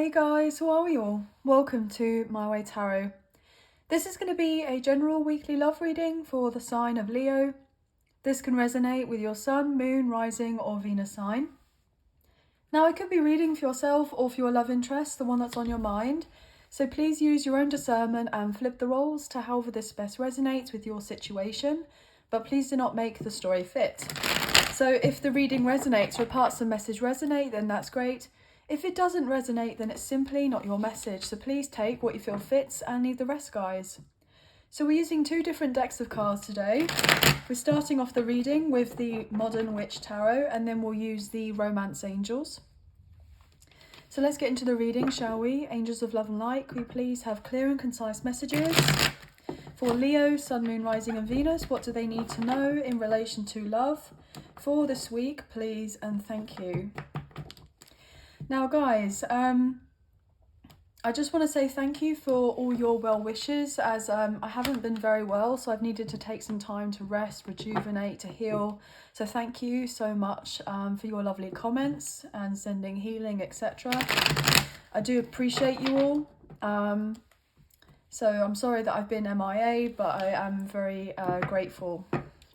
Hey guys, how are we all? Welcome to My Way Tarot. This is going to be a general weekly love reading for the sign of Leo. This can resonate with your sun, moon, rising or Venus sign. Now, it could be reading for yourself or for your love interest, the one that's on your mind. So please use your own discernment and flip the roles to however this best resonates with your situation, but please do not make the story fit. So if the reading resonates or parts of the message resonate, then that's great. If it doesn't resonate, then it's simply not your message. So please take what you feel fits and leave the rest, guys. So we're using two different decks of cards today. We're starting off the reading with the Modern Witch Tarot, and then we'll use the Romance Angels. So let's get into the reading, shall we? Angels of Love and Light, could we please have clear and concise messages? For Leo, Sun, Moon, Rising and Venus, what do they need to know in relation to love for this week, please, and thank you. Now guys, I just want to say thank you for all your well wishes, as I haven't been very well, so I've needed to take some time to rest, rejuvenate, to heal. So thank you so much for your lovely comments and sending healing, etc. I do appreciate you all. So I'm sorry that I've been MIA, but I am very grateful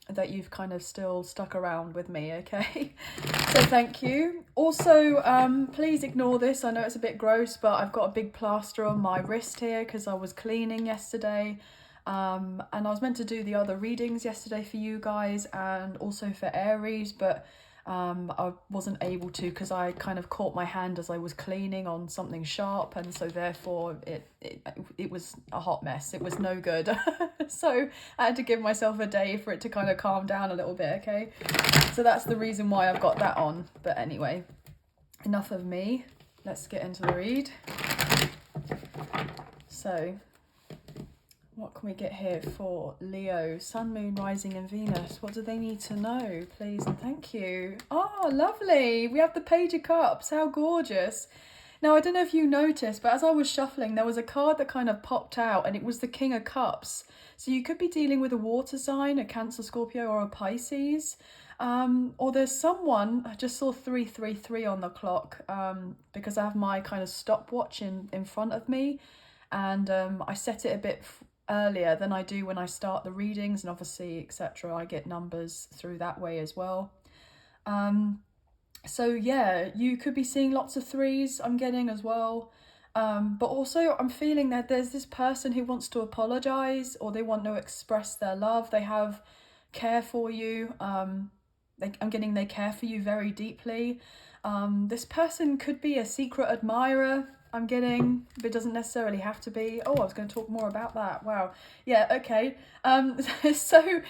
that you've kind of still stuck around with me, okay? So thank you. Also, please ignore this. I know it's a bit gross, but I've got a big plaster on my wrist here because I was cleaning yesterday. And I was meant to do the other readings yesterday for you guys and also for Aries, but I wasn't able to because I kind of caught my hand as I was cleaning on something sharp, and so therefore it was a hot mess. It was no good. So I had to give myself a day for it to kind of calm down a little bit, okay? So that's the reason why I've got that on. But anyway, enough of me. Let's get into the read. So what can we get here for Leo, Sun, Moon, Rising and Venus? What do they need to know, please and thank you? Oh, lovely. We have the Page of Cups. How gorgeous. Now, I don't know if you noticed, but as I was shuffling, there was a card that kind of popped out, and it was the King of Cups. So you could be dealing with a water sign, a Cancer, Scorpio or a Pisces. Or there's someone, I just saw 333 on the clock because I have my kind of stopwatch in front of me, and I set it a bit earlier than I do when I start the readings, and obviously etc. I get numbers through that way as well. So yeah, you could be seeing lots of threes, I'm getting as well. But also I'm feeling that there's this person who wants to apologize, or they want to express their love. They have care for you. I'm getting they care for you very deeply. This person could be a secret admirer, I'm getting, but it doesn't necessarily have to be. Oh, I was going to talk more about that. Wow. Yeah, okay. So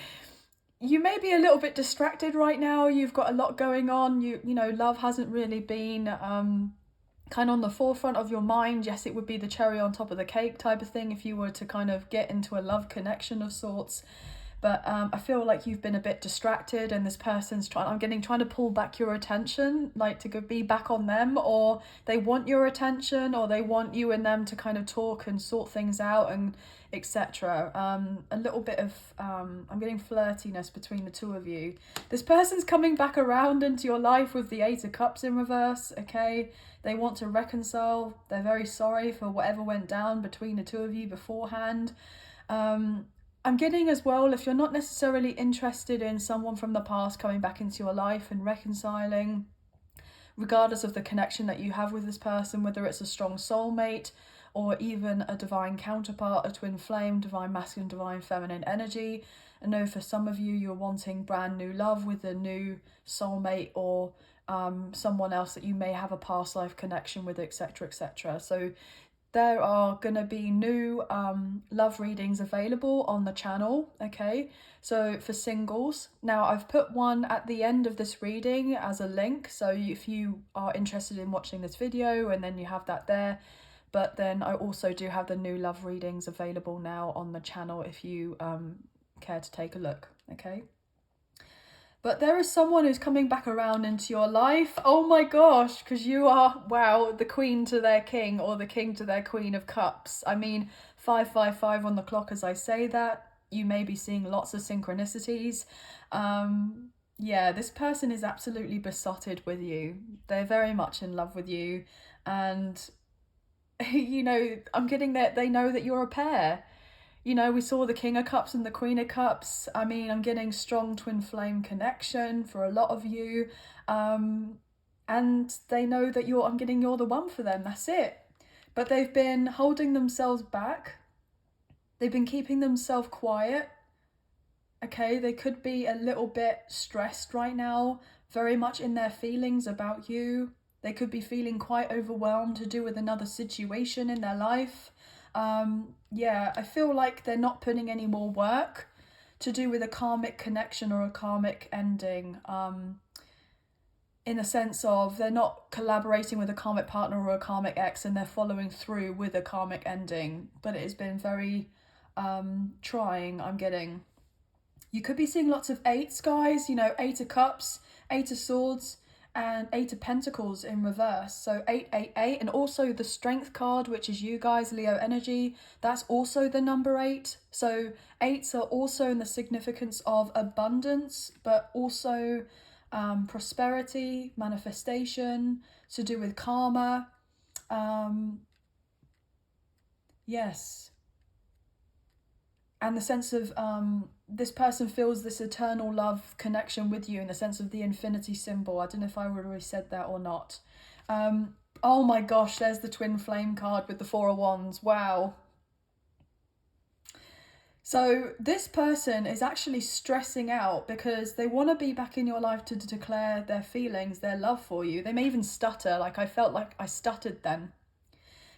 you may be a little bit distracted right now. You've got a lot going on. You know, love hasn't really been kind of on the forefront of your mind. Yes, it would be the cherry on top of the cake type of thing if you were to kind of get into a love connection of sorts. But I feel like you've been a bit distracted, and this person's trying to pull back your attention, like to be back on them, or they want your attention, or they want you and them to kind of talk and sort things out and etc. A little bit of I'm getting flirtiness between the two of you. This person's coming back around into your life with the Eight of Cups in reverse, okay? They want to reconcile. They're very sorry for whatever went down between the two of you beforehand. I'm getting as well, if you're not necessarily interested in someone from the past coming back into your life and reconciling, regardless of the connection that you have with this person, whether it's a strong soulmate or even a divine counterpart, a twin flame, divine masculine, divine feminine energy. I know for some of you, you're wanting brand new love with a new soulmate, or someone else that you may have a past life connection with, etc, etc. So there are going to be new love readings available on the channel, okay? So for singles, now I've put one at the end of this reading as a link, so if you are interested in watching this video, and then you have that there. But then I also do have the new love readings available now on the channel if you care to take a look, okay? But there is someone who's coming back around into your life. Oh my gosh, because you are, wow, the queen to their king, or the king to their queen of cups. I mean, 555 on the clock as I say that. You may be seeing lots of synchronicities. Yeah, this person is absolutely besotted with you. They're very much in love with you. And you know, I'm getting that they know that you're a pair. You know, we saw the King of Cups and the Queen of Cups. I mean, I'm getting strong twin flame connection for a lot of you. And they know that I'm getting you're the one for them. That's it. But they've been holding themselves back. They've been keeping themselves quiet. Okay, they could be a little bit stressed right now, very much in their feelings about you. They could be feeling quite overwhelmed to do with another situation in their life. Yeah, I feel like they're not putting any more work to do with a karmic connection or a karmic ending. In a sense of they're not collaborating with a karmic partner or a karmic ex, and they're following through with a karmic ending. But it has been very trying, I'm getting. You could be seeing lots of eights, guys. You know, 8 of Cups, 8 of Swords, and 8 of Pentacles in reverse. So 888, and also the Strength card, which is you guys, Leo energy. That's also the number 8. So 8s are also in the significance of abundance, but also prosperity, manifestation, to do with karma. Yes. And the sense of this person feels this eternal love connection with you in the sense of the infinity symbol. I don't know if I already said that or not. Oh my gosh, there's the twin flame card with the 4 of Wands. Wow. So this person is actually stressing out because they want to be back in your life to declare their feelings, their love for you. They may even stutter, like I felt like I stuttered then.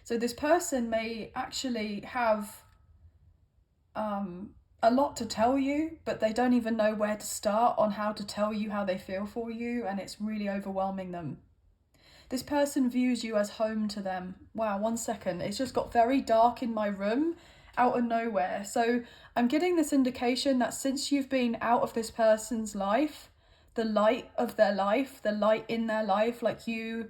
So this person may actually have a lot to tell you, but they don't even know where to start on how to tell you how they feel for you, and it's really overwhelming them. This person views you as home to them. Wow, 1 second. It's just got very dark in my room out of nowhere. So I'm getting this indication that since you've been out of this person's life, the light of their life, the light in their life, like you're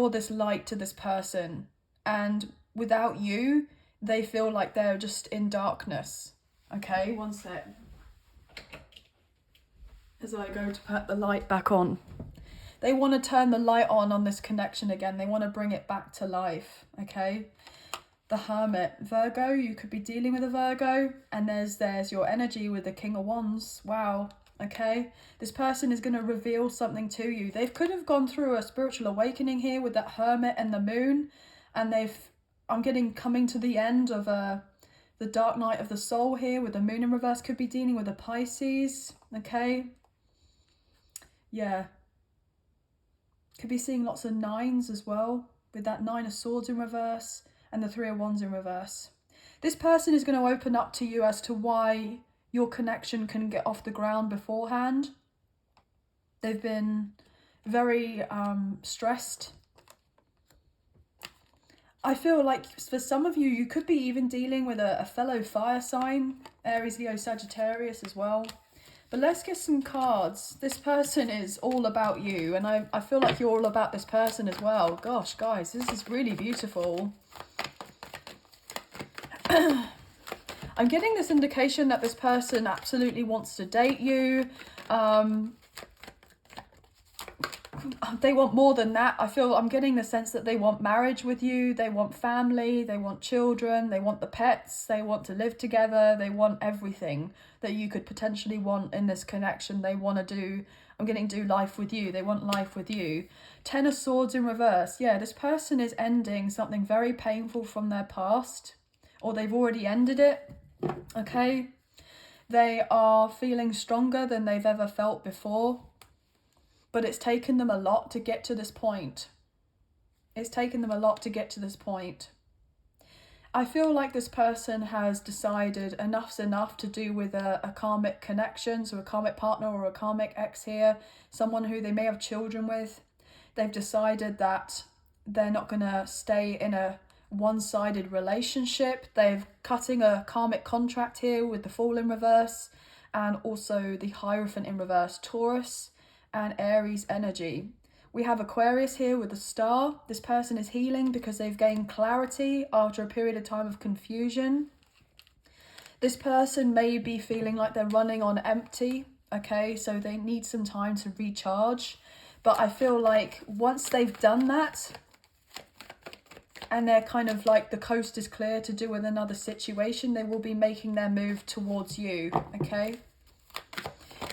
this light to this person. And without you, they feel like they're just in darkness. Okay, 1 sec. As I go to put the light back on. They want to turn the light on this connection again. They want to bring it back to life, okay? The Hermit. Virgo, you could be dealing with a Virgo. And there's your energy with the King of Wands. Wow, okay? This person is going to reveal something to you. They could have gone through a spiritual awakening here with that Hermit and the Moon. And I'm getting coming to the end of the dark night of the soul here with the Moon in reverse. Could be dealing with a Pisces, okay? Yeah. Could be seeing lots of 9s as well, with that 9 of Swords in reverse and the 3 of Wands in reverse. This person is going to open up to you as to why your connection can get off the ground beforehand. They've been very stressed. I feel like for some of you, you could be even dealing with a fellow fire sign, Aries, Leo, Sagittarius as well. But let's get some cards. This person is all about you, and I feel like you're all about this person as well. Gosh, guys, this is really beautiful. I'm getting this indication that this person absolutely wants to date you. They want more than that. I'm getting the sense that they want marriage with you. They want family. They want children. They want the pets. They want to live together. They want everything that you could potentially want in this connection. They want to do life with you. They want life with you. 10 of Swords in reverse. Yeah, this person is ending something very painful from their past, or they've already ended it. Okay? They are feeling stronger than they've ever felt before. But it's taken them a lot to get to this point. It's taken them a lot to get to this point. I feel like this person has decided enough's enough to do with a karmic connection, so a karmic partner or a karmic ex here, someone who they may have children with. They've decided that they're not going to stay in a one-sided relationship. They're cutting a karmic contract here with the Fool in reverse, and also the Hierophant in reverse, Taurus and Aries energy. We have Aquarius here with the Star. This person is healing because they've gained clarity after a period of time of confusion. This person may be feeling like they're running on empty, okay? So they need some time to recharge. But I feel like once they've done that, and they're kind of like, the coast is clear to do with another situation. They will be making their move towards you, okay?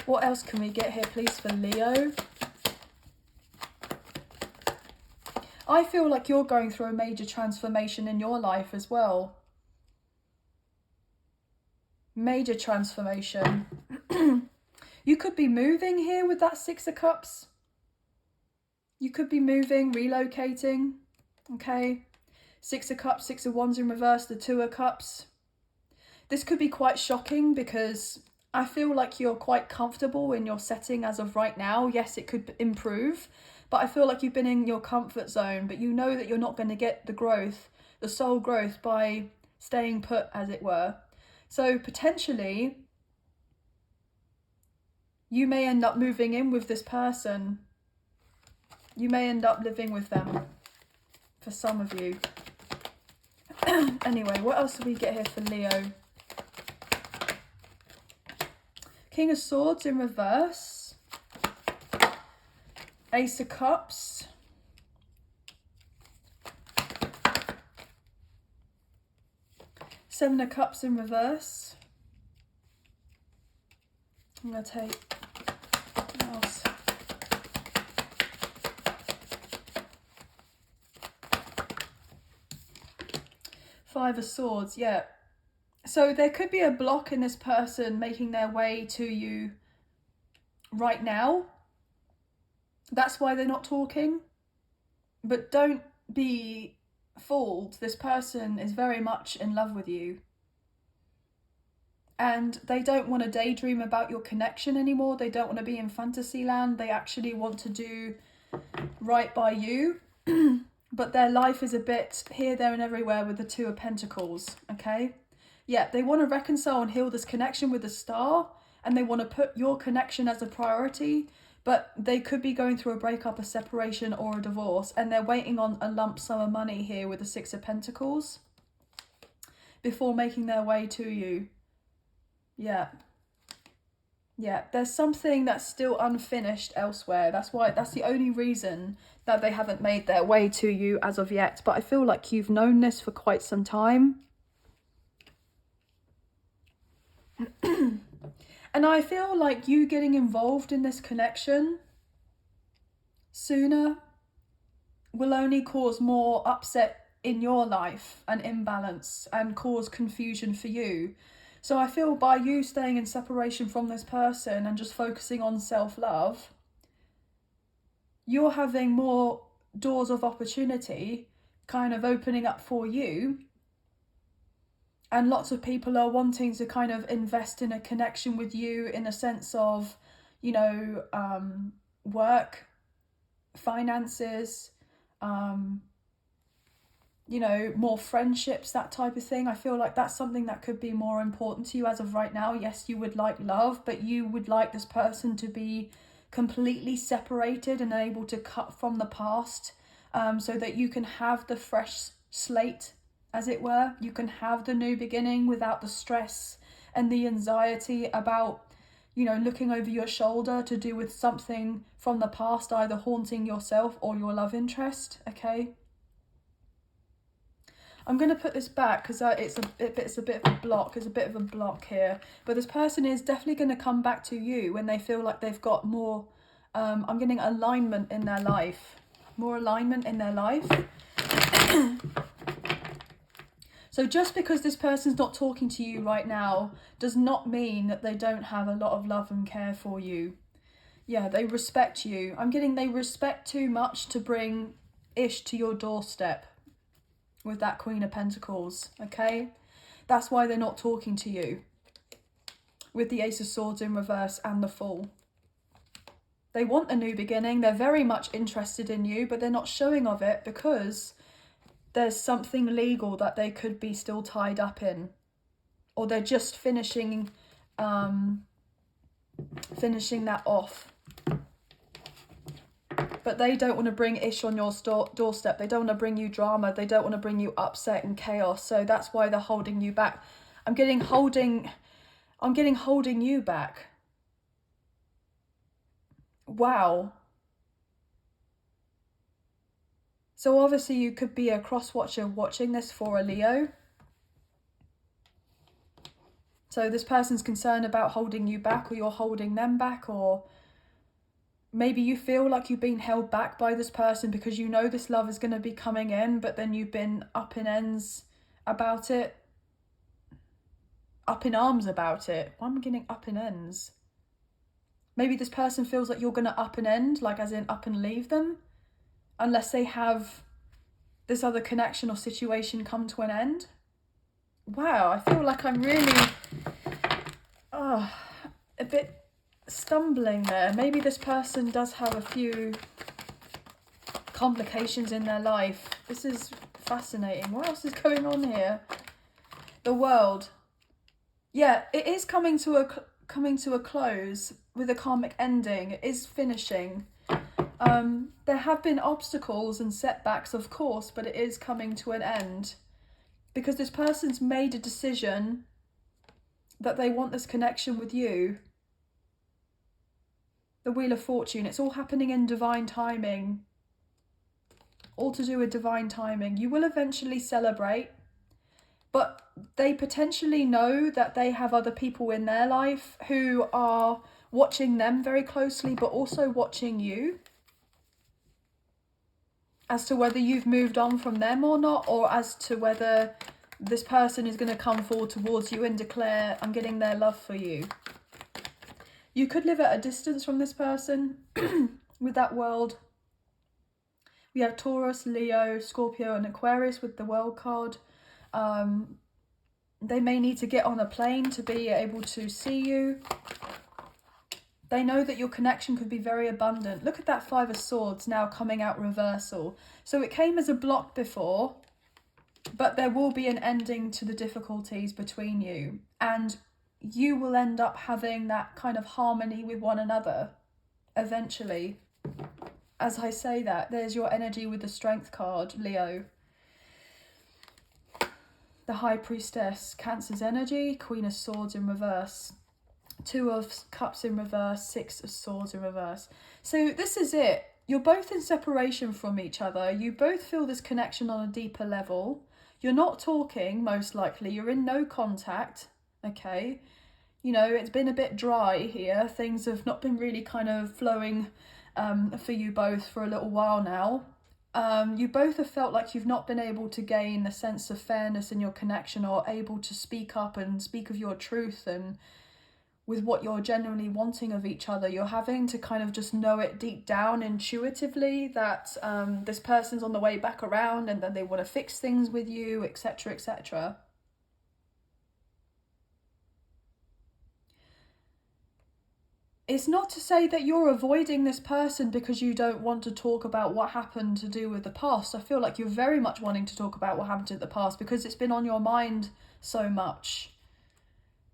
What else can we get here, please, for Leo? I feel like you're going through a major transformation in your life as well. Major transformation. You could be moving here with that Six of Cups. You could be moving, relocating, okay? Six of Cups, Six of Wands in reverse, the Two of Cups. This could be quite shocking because I feel like you're quite comfortable in your setting as of right now. Yes, it could improve, but I feel like you've been in your comfort zone, but you know that you're not going to get the growth, the soul growth, by staying put, as it were. So potentially, you may end up moving in with this person. You may end up living with them, for some of you. Anyway, what else do we get here for Leo? King of Swords in reverse. Ace of Cups. Seven of Cups in reverse. I'm going to take... what else? Five of Swords, yeah. So there could be a block in this person making their way to you right now. That's why they're not talking. But don't be fooled. This person is very much in love with you. And they don't want to daydream about your connection anymore. They don't want to be in fantasy land. They actually want to do right by you. But their life is a bit here, there and everywhere with the Two of Pentacles, okay? Yeah, they want to reconcile and heal this connection with the Star, and they want to put your connection as a priority, but they could be going through a breakup, a separation, or a divorce, and they're waiting on a lump sum of money here with the Six of Pentacles before making their way to you. Yeah. Yeah, there's something that's still unfinished elsewhere. That's the only reason that they haven't made their way to you as of yet. But I feel like you've known this for quite some time. And I feel like you getting involved in this connection sooner will only cause more upset in your life and imbalance and cause confusion for you. So I feel by you staying in separation from this person and just focusing on self-love, you're having more doors of opportunity kind of opening up for you. And lots of people are wanting to kind of invest in a connection with you in a sense of, you know, work, finances, you know, more friendships, that type of thing. I feel like that's something that could be more important to you as of right now. Yes, you would like love, but you would like this person to be completely separated and able to cut from the past, so that you can have the fresh slate, as it were. You can have the new beginning without the stress and the anxiety about, you know, looking over your shoulder to do with something from the past, either haunting yourself or your love interest, okay? I'm going to put this back because it's a bit of a block. There's a bit of a block here. But this person is definitely going to come back to you when they feel like they've got more, I'm getting alignment in their life. More alignment in their life. So just because this person's not talking to you right now does not mean that they don't have a lot of love and care for you. Yeah, they respect you. I'm getting they respect too much to bring ish to your doorstep. With that Queen of Pentacles, okay? That's why they're not talking to you. With the Ace of Swords in reverse and the Fool. They want a new beginning. They're very much interested in you, but they're not showing of it because there's something legal that they could be still tied up in. Or they're just finishing that off. But they don't want to bring ish on your doorstep. They don't want to bring you drama. They don't want to bring you upset and chaos. So that's why they're holding you back. I'm getting holding you back. Wow. So obviously you could be a cross-watcher watching this for a Leo. So this person's concerned about holding you back, or you're holding them back, or maybe you feel like you've been held back by this person because you know this love is going to be coming in, but then you've been up in ends about it. Up in arms about it. Why am I getting up in ends? Maybe this person feels like you're going to up and end, like as in up and leave them, unless they have this other connection or situation come to an end. Wow, I feel like I'm really a bit stumbling there. Maybe this person does have a few complications in their life. This is fascinating. What else is going on here? The World. Yeah, it is coming to a close with a karmic ending. It is finishing. There have been obstacles and setbacks, of course, but it is coming to an end because this person's made a decision that they want this connection with you. The Wheel of Fortune, it's all happening in divine timing. All to do with divine timing. You will eventually celebrate, but they potentially know that they have other people in their life who are watching them very closely, but also watching you, as to whether you've moved on from them or not, or as to whether this person is going to come forward towards you and declare, I'm getting their love for you. You could live at a distance from this person with that World. We have Taurus, Leo, Scorpio and Aquarius with the World card. They may need to get on a plane to be able to see you. They know that your connection could be very abundant. Look at that Five of Swords now coming out reversal. So it came as a block before, but there will be an ending to the difficulties between you. And you will end up having that kind of harmony with one another eventually. As I say that, there's your energy with the Strength card, Leo. The High Priestess, Cancer's energy, Queen of Swords in reverse. Two of Cups in reverse, Six of Swords in reverse. So this is it. You're both in separation from each other. You both feel this connection on a deeper level. You're not talking, most likely. You're in no contact, okay? You know, it's been a bit dry here. Things have not been really kind of flowing for you both for a little while now. You both have felt like you've not been able to gain the sense of fairness in your connection, or able to speak up and speak of your truth and with what you're genuinely wanting of each other. You're having to kind of just know it deep down intuitively that this person's on the way back around and that they want to fix things with you, etc., etc. It's not to say that you're avoiding this person because you don't want to talk about what happened to do with the past. I feel like you're very much wanting to talk about what happened in the past because it's been on your mind so much.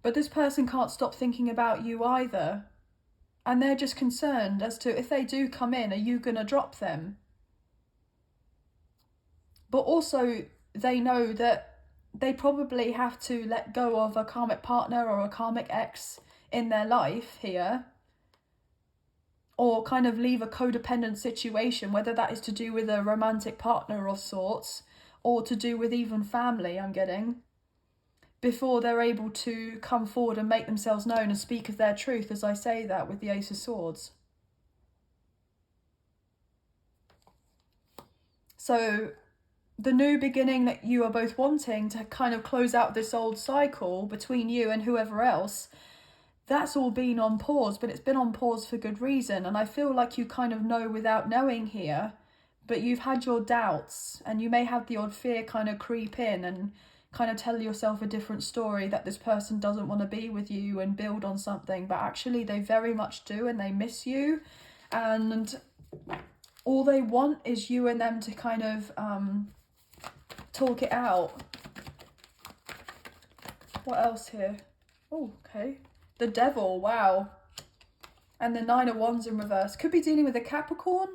But this person can't stop thinking about you either. And they're just concerned as to, if they do come in, are you going to drop them? But also they know that they probably have to let go of a karmic partner or a karmic ex in their life here, or kind of leave a codependent situation, whether that is to do with a romantic partner of sorts or to do with even family, I'm getting, before they're able to come forward and make themselves known and speak of their truth, as I say that with the Ace of Swords. So the new beginning that you are both wanting to kind of close out this old cycle between you and whoever else, that's all been on pause, but it's been on pause for good reason. And I feel like you kind of know without knowing here, but you've had your doubts and you may have the odd fear kind of creep in and kind of tell yourself a different story, that this person doesn't want to be with you and build on something, but actually they very much do, and they miss you, and all they want is you and them to kind of talk it out. What else here? Oh, okay. The Devil, wow. And the Nine of Wands in reverse. Could be dealing with a Capricorn.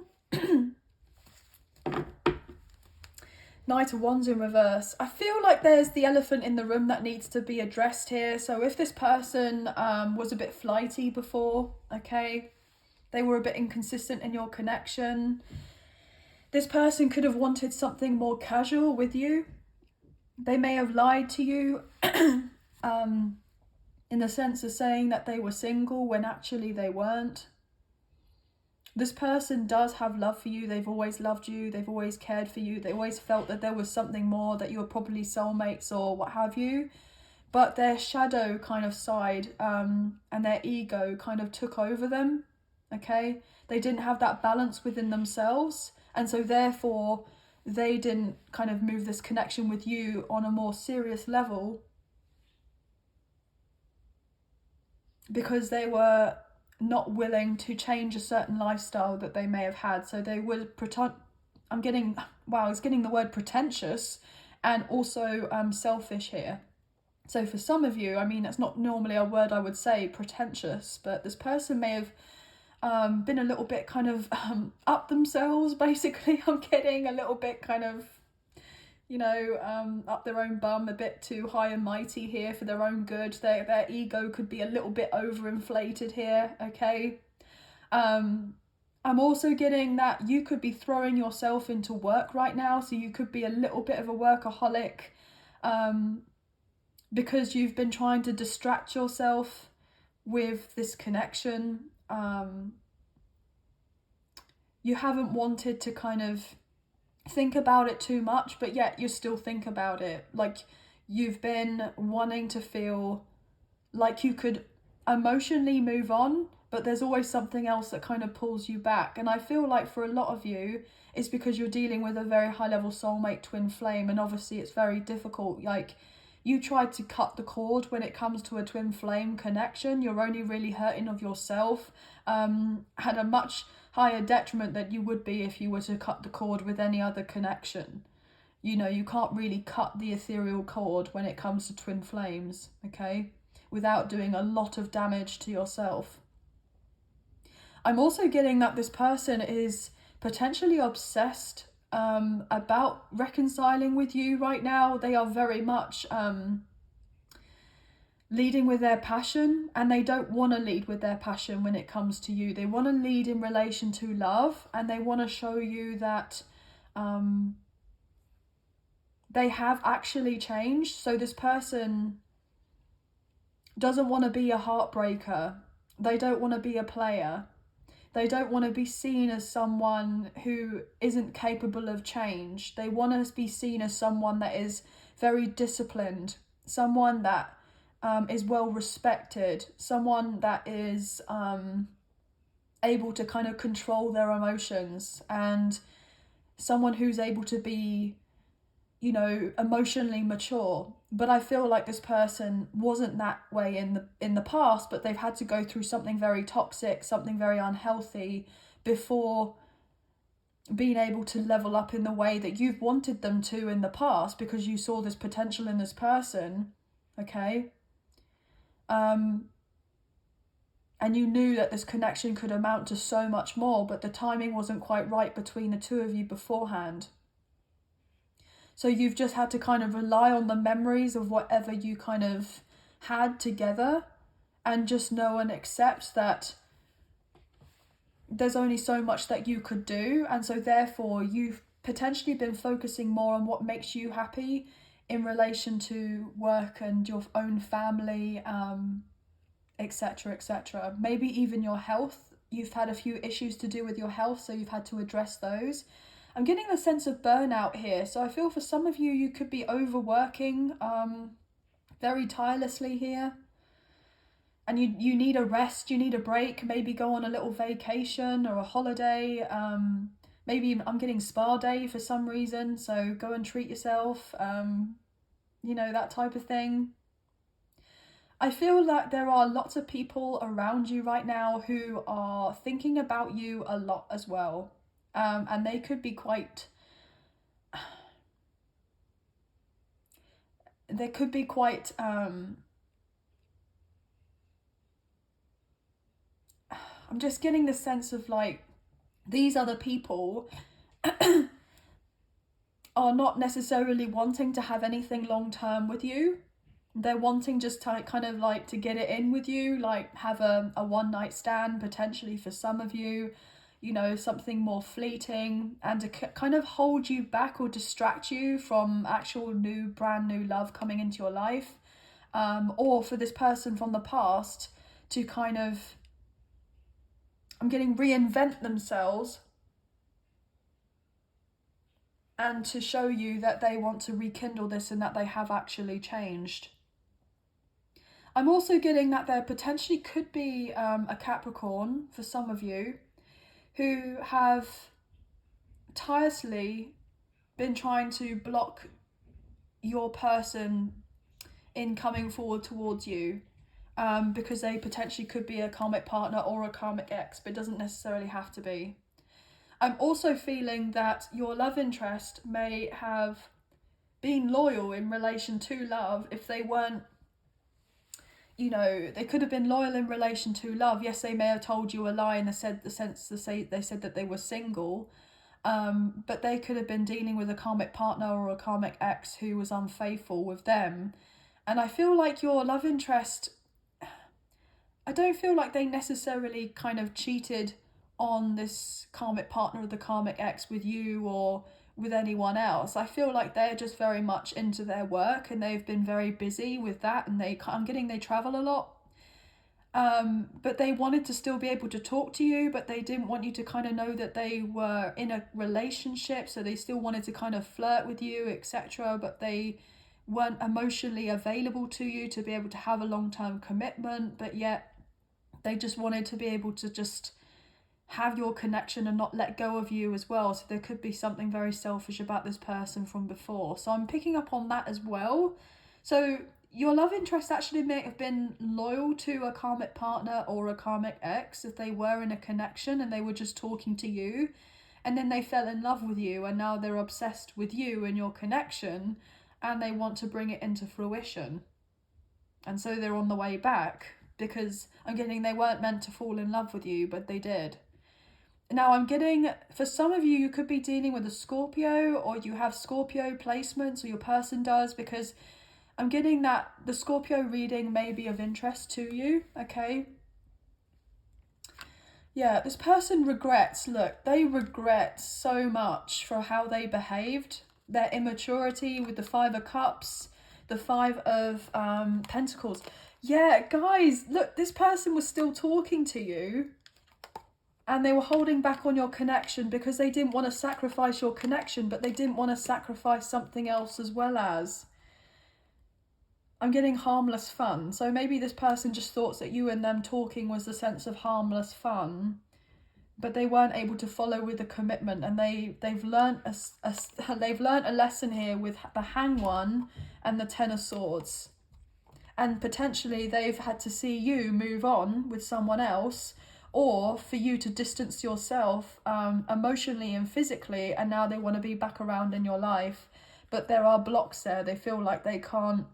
Knight of Wands in reverse. I feel like there's the elephant in the room that needs to be addressed here. So if this person was a bit flighty before, okay, they were a bit inconsistent in your connection, This person could have wanted something more casual with you. They may have lied to you in the sense of saying that they were single when actually they weren't. This person does have love for you. They've always loved you. They've always cared for you. They always felt that there was something more, that you were probably soulmates or what have you. But their shadow kind of side and their ego kind of took over them, okay? They didn't have that balance within themselves. And so therefore, they didn't kind of move this connection with you on a more serious level because they were not willing to change a certain lifestyle that they may have had. So they would pretend, it's getting the word pretentious and also selfish here. So for some of you, I mean, that's not normally a word I would say, pretentious, but this person may have been a little bit kind of up themselves, basically. I'm getting a little bit kind of, up their own bum, a bit too high and mighty here for their own good. Their ego could be a little bit overinflated here, okay? I'm also getting that you could be throwing yourself into work right now, so you could be a little bit of a workaholic, because you've been trying to distract yourself with this connection. You haven't wanted to kind of think about it too much, but yet you still think about it. Like, you've been wanting to feel like you could emotionally move on, but there's always something else that kind of pulls you back. And I feel like for a lot of you, it's because you're dealing with a very high level soulmate twin flame, and obviously it's very difficult. Like, you tried to cut the cord when it comes to a twin flame connection. You're only really hurting of yourself, at a much higher detriment than you would be if you were to cut the cord with any other connection. You can't really cut the ethereal cord when it comes to twin flames, okay, without doing a lot of damage to yourself. I'm also getting that this person is potentially obsessed about reconciling with you right now. They are very much leading with their passion, and they don't want to lead with their passion when it comes to you. They want to lead in relation to love, and they want to show you that they have actually changed. So this person doesn't want to be a heartbreaker. They don't want to be a player. They don't want to be seen as someone who isn't capable of change. They want to be seen as someone that is very disciplined, someone that is well respected, someone that is able to kind of control their emotions, and someone who's able to be, emotionally mature. But I feel like this person wasn't that way in the past, but they've had to go through something very toxic, something very unhealthy before being able to level up in the way that you've wanted them to in the past, because you saw this potential in this person, okay? And you knew that this connection could amount to so much more, but the timing wasn't quite right between the two of you beforehand. So you've just had to kind of rely on the memories of whatever you kind of had together, and just know and accept that there's only so much that you could do. And so therefore you've potentially been focusing more on what makes you happy in relation to work and your own family, etc., etc. Maybe even your health. You've had a few issues to do with your health, so you've had to address those. I'm getting a sense of burnout here. So I feel for some of you, you could be overworking very tirelessly here. And you need a rest, you need a break, maybe go on a little vacation or a holiday. Maybe I'm getting spa day for some reason, so go and treat yourself, that type of thing. I feel like there are lots of people around you right now who are thinking about you a lot as well. And they could be quite... There could be quite... I'm just getting the sense of like, these other people are not necessarily wanting to have anything long term with you. They're wanting just to kind of like to get it in with you, like have a one night stand potentially for some of you. something more fleeting, and to kind of hold you back or distract you from actual brand new love coming into your life. Or for this person from the past to kind of, I'm getting, reinvent themselves and to show you that they want to rekindle this and that they have actually changed. I'm also getting that there potentially could be a Capricorn for some of you who have tirelessly been trying to block your person in coming forward towards you, because they potentially could be a karmic partner or a karmic ex, but it doesn't necessarily have to be. I'm also feeling that your love interest may have been loyal in relation to love. If they weren't, they could have been loyal in relation to love. Yes, they may have told you a lie in the said that they were single, but they could have been dealing with a karmic partner or a karmic ex who was unfaithful with them. And I feel like your love interest, I don't feel like they necessarily kind of cheated on this karmic partner or the karmic ex with you or with anyone else. I feel like they're just very much into their work and they've been very busy with that, and I'm getting they travel a lot. But they wanted to still be able to talk to you, but they didn't want you to kind of know that they were in a relationship, so they still wanted to kind of flirt with you, etc., but they weren't emotionally available to you to be able to have a long-term commitment, but yet they just wanted to be able to just have your connection and not let go of you as well. So there could be something very selfish about this person from before. So I'm picking up on that as well. So your love interest actually may have been loyal to a karmic partner or a karmic ex if they were in a connection and they were just talking to you, and then they fell in love with you and now they're obsessed with you and your connection and they want to bring it into fruition. And so they're on the way back, because I'm getting they weren't meant to fall in love with you, but they did. Now I'm getting, for some of you, you could be dealing with a Scorpio, or you have Scorpio placements, or your person does, because I'm getting that the Scorpio reading may be of interest to you, okay? Yeah, this person regrets, look, they regret so much for how they behaved, their immaturity with the 5 of Cups, the 5 of Pentacles. Yeah, guys, look, this person was still talking to you and they were holding back on your connection because they didn't want to sacrifice your connection, but they didn't want to sacrifice something else as well as. I'm getting harmless fun. So maybe this person just thought that you and them talking was the sense of harmless fun, but they weren't able to follow with the commitment, and they've learned a lesson here with the Hanged One and the 10 of Swords. And potentially they've had to see you move on with someone else, or for you to distance yourself emotionally and physically, and now they want to be back around in your life, but there are blocks there. They feel like they can't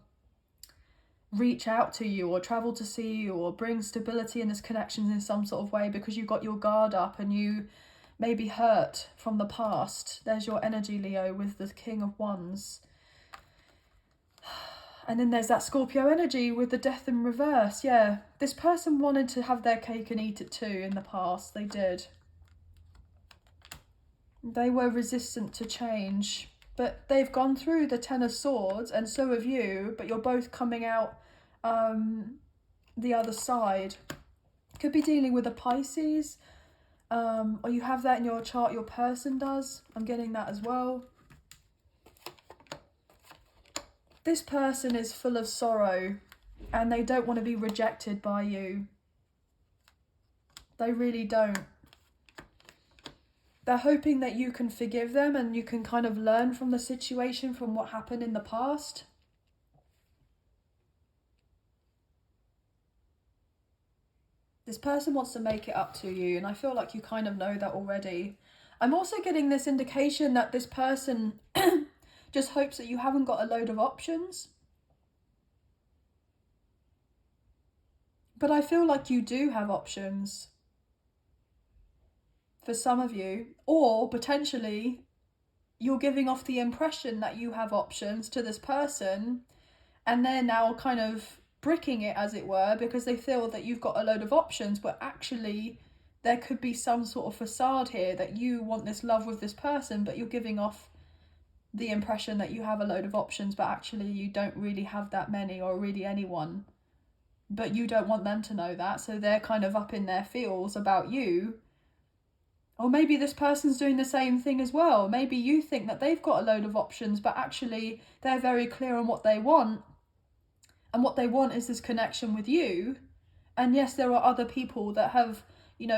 reach out to you or travel to see you or bring stability in this connection in some sort of way because you got your guard up and you may be hurt from the past. There's your energy, Leo, with the King of Wands. And then there's that Scorpio energy with the Death in reverse. Yeah, this person wanted to have their cake and eat it too in the past. They did. They were resistant to change. But they've gone through the 10 of Swords, and so have you, but you're both coming out the other side. Could be dealing with a Pisces, or you have that in your chart, your person does. I'm getting that as well. This person is full of sorrow and they don't want to be rejected by you. They really don't. They're hoping that you can forgive them and you can kind of learn from the situation, from what happened in the past. This person wants to make it up to you, and I feel like you kind of know that already. I'm also getting this indication that this person just hopes that you haven't got a load of options. But I feel like you do have options for some of you, or potentially you're giving off the impression that you have options to this person, and they're now kind of bricking it, as it were, because they feel that you've got a load of options, but actually there could be some sort of facade here that you want this love with this person, but you're giving off the impression that you have a load of options, but actually you don't really have that many or really anyone. But you don't want them to know that, so they're kind of up in their feels about you. Or maybe this person's doing the same thing as well. Maybe you think that they've got a load of options, but actually they're very clear on what they want. And what they want is this connection with you. And yes, there are other people that have,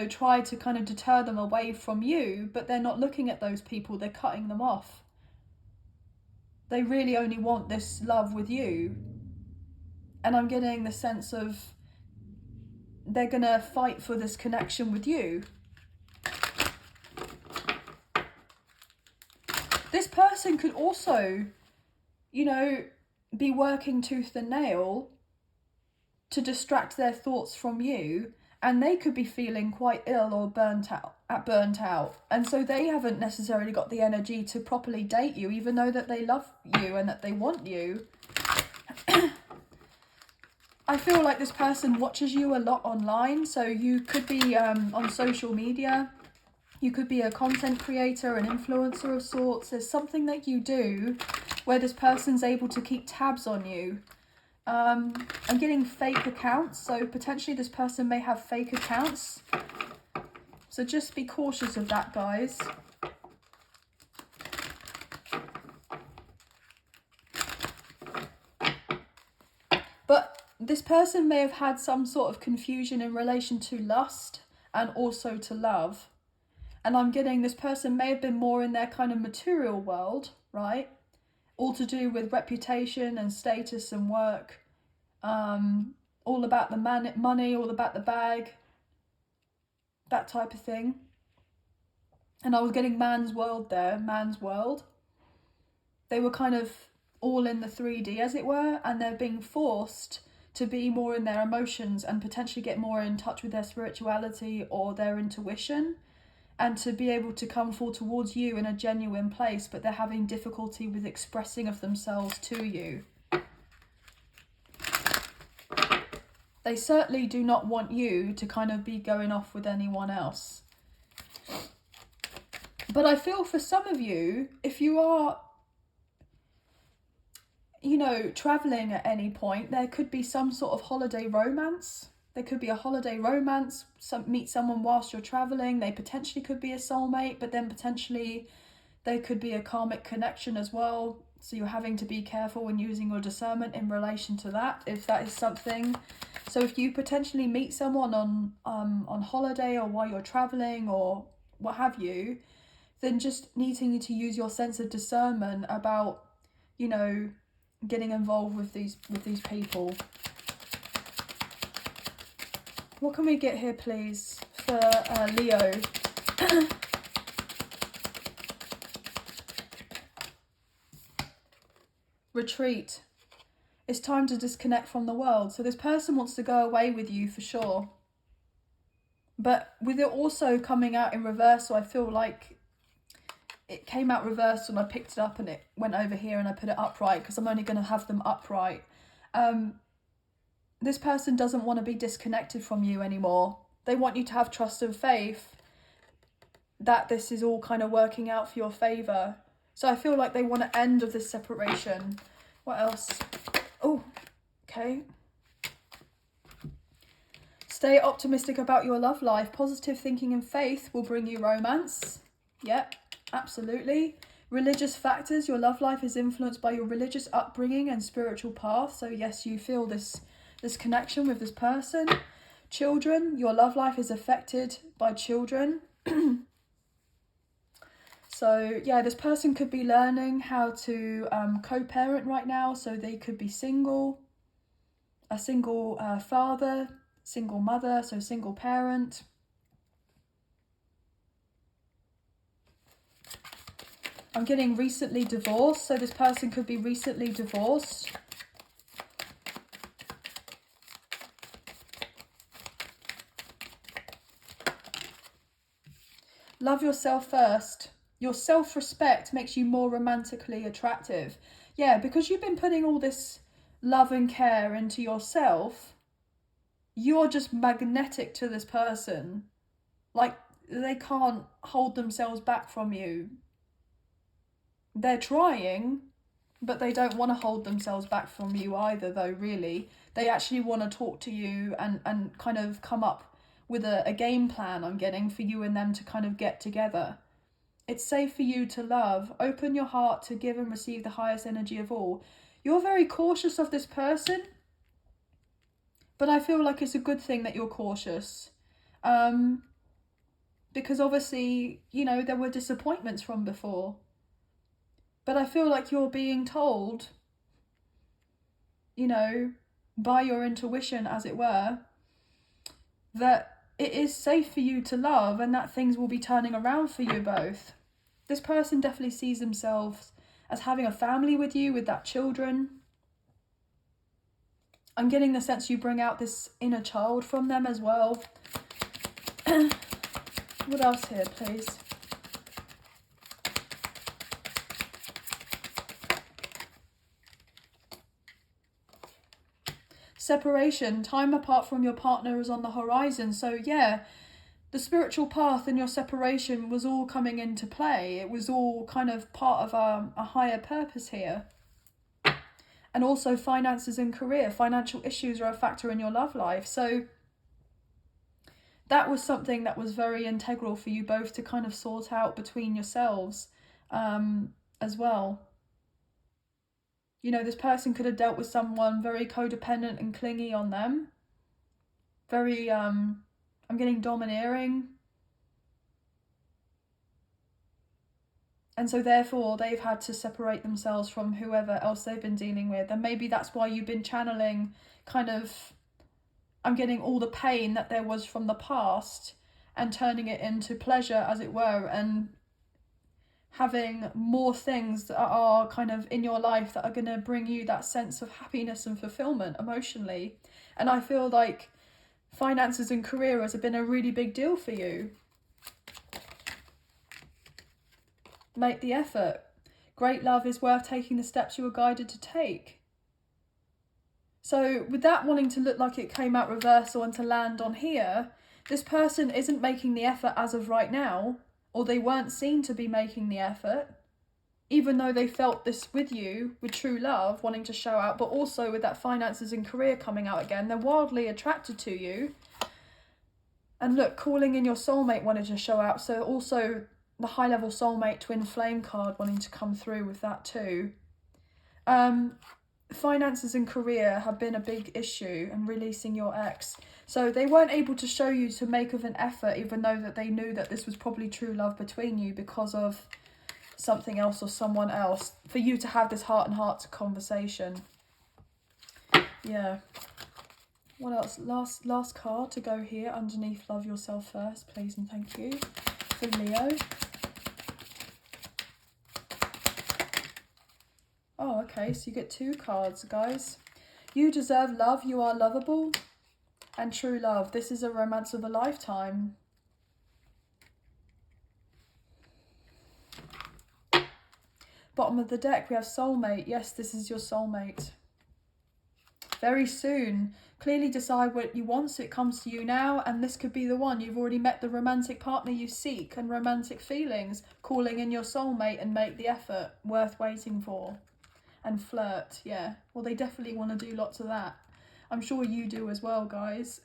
tried to kind of deter them away from you, but they're not looking at those people, they're cutting them off. They really only want this love with you. And I'm getting the sense of they're going to fight for this connection with you. This person could also, be working tooth and nail to distract their thoughts from you, and they could be feeling quite ill or burnt out. And so they haven't necessarily got the energy to properly date you, even though that they love you and that they want you. I feel like this person watches you a lot online, so you could be on social media. You could be a content creator, an influencer of sorts. There's something that you do where this person's able to keep tabs on you. I'm getting fake accounts, so potentially this person may have fake accounts. So just be cautious of that, guys. But this person may have had some sort of confusion in relation to lust and also to love. And I'm getting this person may have been more in their kind of material world, right? All to do with reputation and status and work. All about the money, all about the bag. That type of thing. And I was getting man's world there, man's world. They were kind of all in the 3D, as it were, and they're being forced to be more in their emotions and potentially get more in touch with their spirituality or their intuition, and to be able to come forward towards you in a genuine place, but they're having difficulty with expressing of themselves to you. They certainly do not want you to kind of be going off with anyone else. But I feel for some of you, if you are, traveling at any point, there could be some sort of holiday romance. There could be a holiday romance, meet someone whilst you're traveling. They potentially could be a soulmate, but then potentially they could be a karmic connection as well. So you're having to be careful when using your discernment in relation to that, if that is something. So if you potentially meet someone on holiday or while you're traveling or what have you, then just needing to use your sense of discernment about, getting involved with these people. What can we get here, please, for Leo? Retreat. It's time to disconnect from the world. So this person wants to go away with you for sure. But with it also coming out in reverse, so I feel like it came out reversed and I picked it up and it went over here and I put it upright because I'm only going to have them upright. This person doesn't want to be disconnected from you anymore. They want you to have trust and faith that this is all kind of working out for your favour. So I feel like they want an end of this separation. What else? Oh, okay. Stay optimistic about your love life. Positive thinking and faith will bring you romance. Yep, absolutely. Religious factors. Your love life is influenced by your religious upbringing and spiritual path. So yes, you feel this connection with this person. Children. Your love life is affected by children. So yeah, this person could be learning how to co-parent right now. So they could be single, a single father, single mother, so single parent. I'm getting recently divorced. So this person could be recently divorced. Love yourself first. Your self-respect makes you more romantically attractive. Yeah, because you've been putting all this love and care into yourself, you're just magnetic to this person. Like, they can't hold themselves back from you. They're trying, but they don't want to hold themselves back from you either, though, really. They actually want to talk to you and kind of come up with a game plan, I'm getting, for you and them to kind of get together. It's safe for you to love. Open your heart to give and receive the highest energy of all. You're very cautious of this person, but I feel like it's a good thing that you're cautious. Because obviously, you know, there were disappointments from before. But I feel like you're being told, you know, by your intuition, as it were, that it is safe for you to love and that things will be turning around for you both. This person definitely sees themselves as having a family with you, with that children. I'm getting the sense you bring out this inner child from them as well. What else here, please? Separation, time apart from your partner is on the horizon. So yeah, the spiritual path and your separation was all coming into play. It was all kind of part of a higher purpose here. And also finances and career. Financial issues are a factor in your love life. So that was something that was very integral for you both to kind of sort out between yourselves as well. You know, this person could have dealt with someone very codependent and clingy on them. Very, I'm getting domineering. And so therefore they've had to separate themselves from whoever else they've been dealing with. And maybe that's why you've been channeling kind of, I'm getting all the pain that there was from the past and turning it into pleasure, as it were, and having more things that are kind of in your life that are going to bring you that sense of happiness and fulfillment emotionally. And I feel like finances and career has been a really big deal for you. Make the effort. Great love is worth taking the steps you were guided to take. So with that wanting to look like it came out reversal and to land on here, this person isn't making the effort as of right now, or they weren't seen to be making the effort, even though they felt this with you, with true love, wanting to show out, but also with that finances and career coming out again. They're wildly attracted to you. And look, calling in your soulmate wanted to show out, so also the high level soulmate twin flame card wanting to come through with that too. Finances and career have been a big issue, and releasing your ex. So they weren't able to show you to make of an effort, even though that they knew that this was probably true love between you because of something else or someone else, for you to have this heart and heart conversation. Yeah. What else? Last card to go here underneath love yourself first, please and thank you, for Leo. Oh, okay, so you get 2 cards, guys. You deserve love, you are lovable, and true love. This is a romance of a lifetime. Bottom of the deck, we have soulmate. Yes, this is your soulmate. Very soon. Clearly decide what you want so it comes to you now, and this could be the one. You've already met the romantic partner you seek and romantic feelings. Calling in your soulmate and make the effort. Worth waiting for. And flirt, yeah. Well, they definitely want to do lots of that. I'm sure you do as well, guys.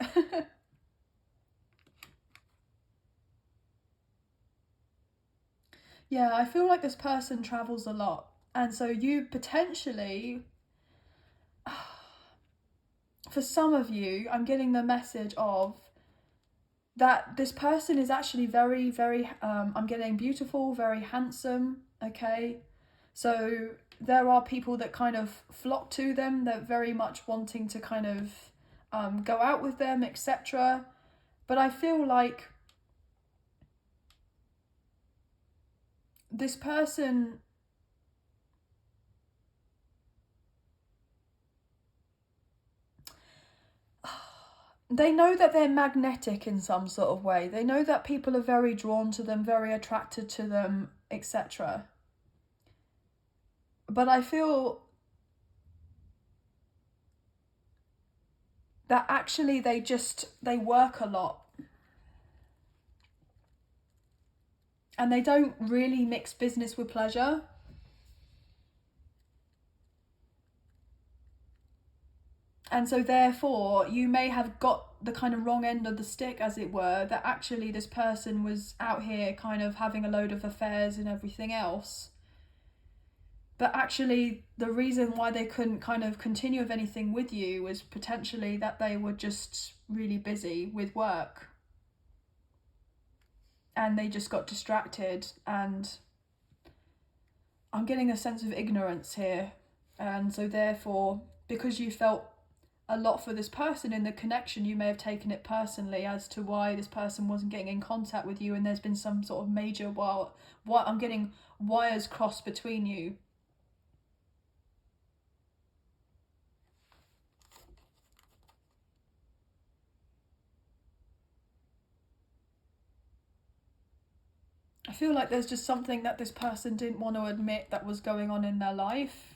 Yeah, I feel like this person travels a lot. And so you potentially, for some of you, I'm getting the message of that this person is actually very, very, I'm getting beautiful, very handsome, okay? So there are people that kind of flock to them. They're very much wanting to kind of go out with them, etc. But I feel like this person, they know that they're magnetic in some sort of way. They know that people are very drawn to them, very attracted to them, etc. But I feel that actually they work a lot. and they don't really mix business with pleasure. And so therefore you may have got the kind of wrong end of the stick, as it were, that actually this person was out here kind of having a load of affairs and everything else. But actually the reason why they couldn't kind of continue with anything with you was potentially that they were just really busy with work. And they just got distracted, and I'm getting a sense of ignorance here. And so therefore, because you felt a lot for this person in the connection, you may have taken it personally as to why this person wasn't getting in contact with you, and there's been some sort of major, I'm getting wires crossed between you. I feel like there's just something that this person didn't want to admit that was going on in their life,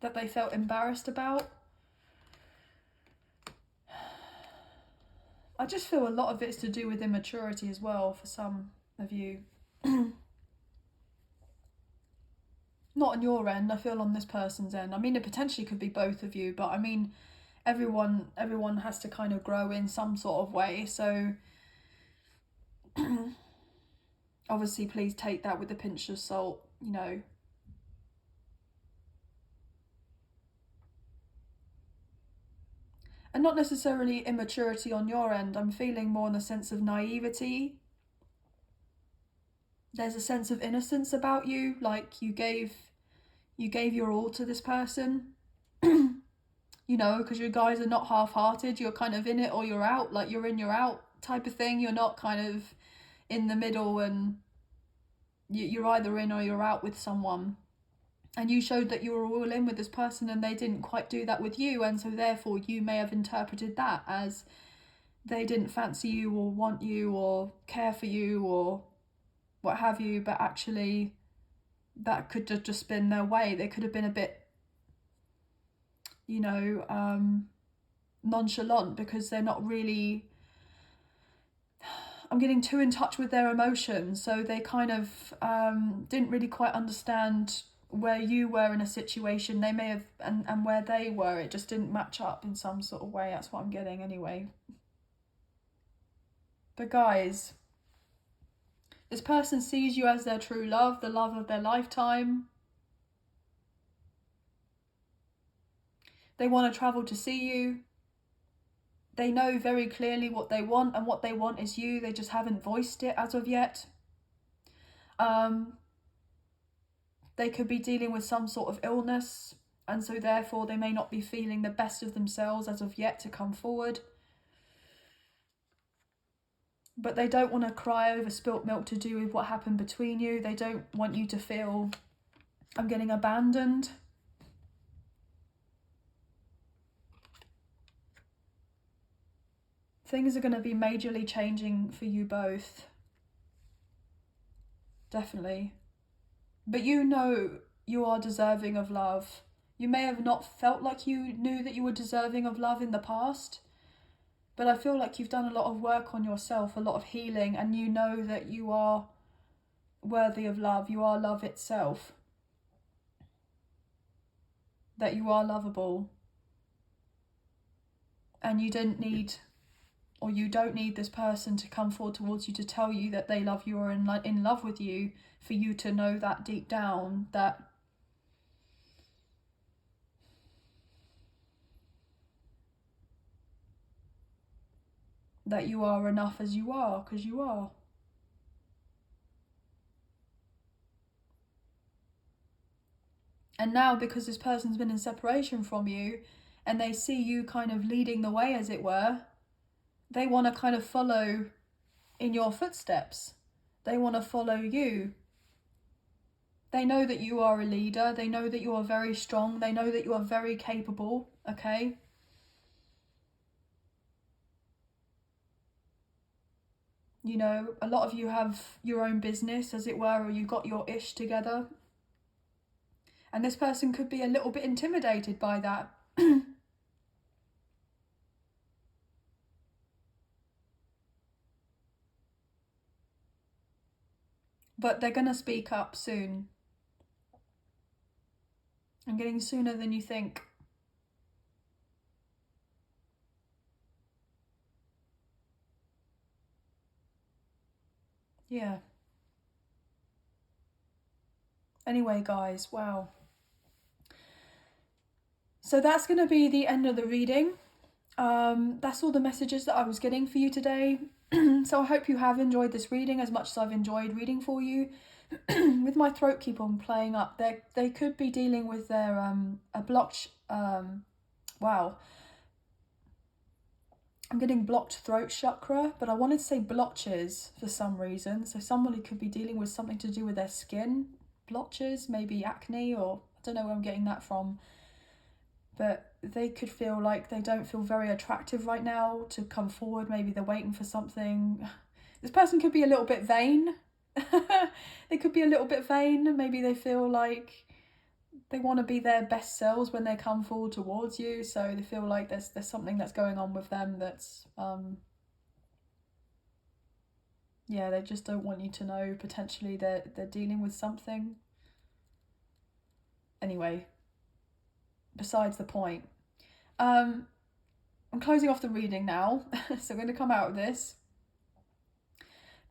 that they felt embarrassed about. I just feel a lot of it's to do with immaturity as well for some of you. Not on your end, I feel on this person's end. I mean, it potentially could be both of you, but I mean, everyone has to kind of grow in some sort of way. So obviously, please take that with a pinch of salt, you know. And not necessarily immaturity on your end. I'm feeling more in the sense of naivety. There's a sense of innocence about you, like you gave your all to this person. You know, because you guys are not half-hearted. You're kind of in it or you're out, like you're in, you're out type of thing. You're not kind of in the middle, and you're either in or you're out with someone. And you showed that you were all in with this person, and they didn't quite do that with you, and so therefore you may have interpreted that as they didn't fancy you or want you or care for you or what have you. But actually that could have just been their way. They could have been a bit, you know, nonchalant, because they're not really, I'm getting too in touch with their emotions, so they kind of didn't really quite understand where you were in a situation. They may have, and where they were, it just didn't match up in some sort of way. That's what I'm getting anyway. But guys, this person sees you as their true love, the love of their lifetime. They want to travel to see you. They know very clearly what they want, and what they want is you. They just haven't voiced it as of yet. They could be dealing with some sort of illness, and so therefore they may not be feeling the best of themselves as of yet to come forward. But they don't want to cry over spilt milk to do with what happened between you. They don't want you to feel, I'm getting abandoned. Things are going to be majorly changing for you both. Definitely. But you know you are deserving of love. You may have not felt like you knew that you were deserving of love in the past, but I feel like you've done a lot of work on yourself, a lot of healing, and you know that you are worthy of love. You are love itself. That you are lovable. And you didn't need, or you don't need this person to come forward towards you to tell you that they love you or in love with you, for you to know that deep down that you are enough as you are, because you are. And now, because this person's been in separation from you, and they see you kind of leading the way, as it were, they want to kind of follow in your footsteps. They want to follow you. They know that you are a leader. They know that you are very strong. They know that you are very capable, okay? You know, a lot of you have your own business, as it were, or you got your ish together. And this person could be a little bit intimidated by that. but they're going to speak up soon. I'm getting sooner than you think. Yeah. Anyway, guys, wow. So that's going to be the end of the reading. That's all the messages that I was getting for you today. So I hope you have enjoyed this reading as much as I've enjoyed reading for you. With my throat keep on playing up, they could be dealing with their a blocked wow. I'm getting blocked throat chakra, but I wanted to say blotches for some reason. So somebody could be dealing with something to do with their skin, blotches, maybe acne, or I don't know where I'm getting that from. But they could feel like they don't feel very attractive right now to come forward. Maybe they're waiting for something. This person could be a little bit vain. They could be a little bit vain. Maybe they feel like they want to be their best selves when they come forward towards you. So they feel like there's something that's going on with them that's yeah, they just don't want you to know. Potentially they're dealing with something. Anyway, besides the point. I'm closing off the reading now, so I'm going to come out of this.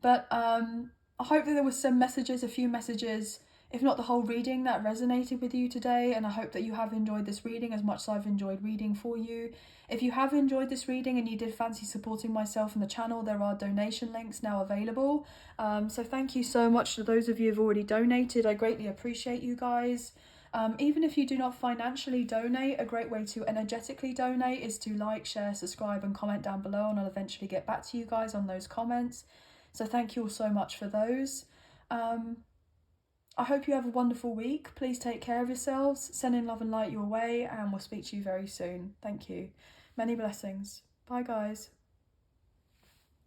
But I hope that there was some messages, a few messages, if not the whole reading, that resonated with you today. And I hope that you have enjoyed this reading as much as I've enjoyed reading for you. If you have enjoyed this reading and you did fancy supporting myself and the channel, there are donation links now available. So thank you so much to those of you who've already donated. I greatly appreciate you guys. Even if you do not financially donate, a great way to energetically donate is to like, share, subscribe and comment down below, and I'll eventually get back to you guys on those comments. So thank you all so much for those. I hope you have a wonderful week. Please take care of yourselves. Sending love and light your way, and we'll speak to you very soon. Thank you. Many blessings. Bye, guys.